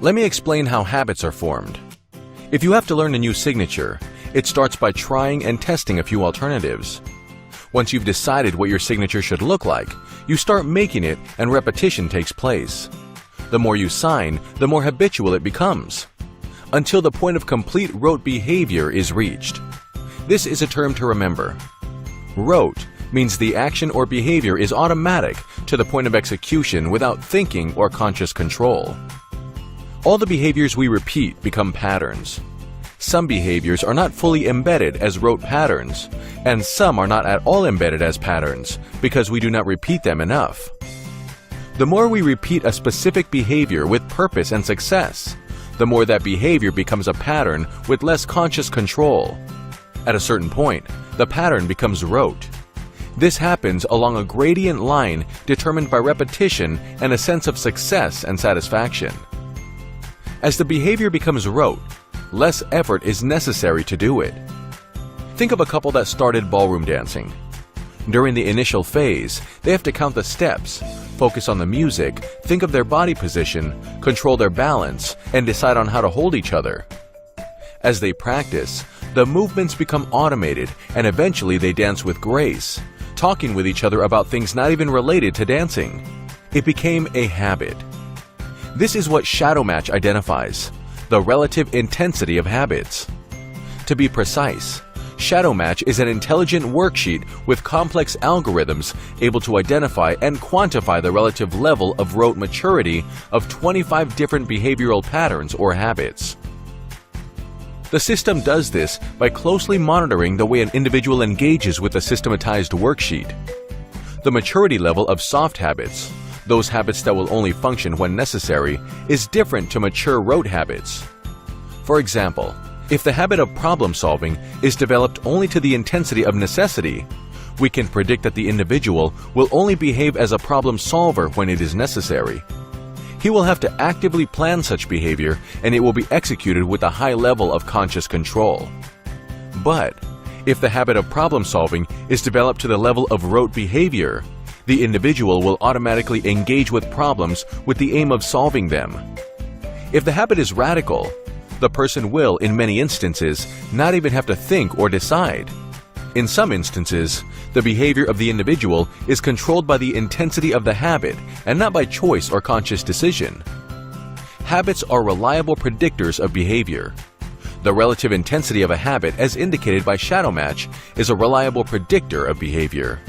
Let me explain how habits are formed. If you have to learn a new signature, it starts by trying and testing a few alternatives. Once you've decided what your signature should look like, you start making it and repetition takes place. The more you sign, the more habitual it becomes, until the point of complete rote behavior is reached. This is a term to remember. Rote means the action or behavior is automatic to the point of execution without thinking or conscious control. All the behaviors we repeat become patterns. Some behaviors are not fully embedded as rote patterns, and some are not at all embedded as patterns because we do not repeat them enough. The more we repeat a specific behavior with purpose and success, the more that behavior becomes a pattern with less conscious control. At a certain point, the pattern becomes rote. This happens along a gradient line determined by repetition and a sense of success and satisfaction. As the behavior becomes rote, less effort is necessary to do it. Think of a couple that started ballroom dancing. During the initial phase, they have to count the steps, focus on the music, think of their body position, control their balance, and decide on how to hold each other. As they practice, the movements become automated and eventually they dance with grace, talking with each other about things not even related to dancing. It became a habit. This is what Shadow Match identifies: the relative intensity of habits. To be precise, Shadow Match is an intelligent worksheet with complex algorithms able to identify and quantify the relative level of rote maturity of 25 different behavioral patterns or habits. The system does this by closely monitoring the way an individual engages with the systematized worksheet. The maturity level of soft habits, those habits that will only function when necessary, is different to mature rote habits. For example, if the habit of problem solving is developed only to the intensity of necessity, we can predict that the individual will only behave as a problem solver when it is necessary. He will have to actively plan such behavior, and it will be executed with a high level of conscious control. But if the habit of problem solving is developed to the level of rote behavior, the individual will automatically engage with problems with the aim of solving them. If the habit is radical, the person will, in many instances, not even have to think or decide. In some instances, the behavior of the individual is controlled by the intensity of the habit and not by choice or conscious decision. Habits are reliable predictors of behavior. The relative intensity of a habit, as indicated by Shadow Match, is a reliable predictor of behavior.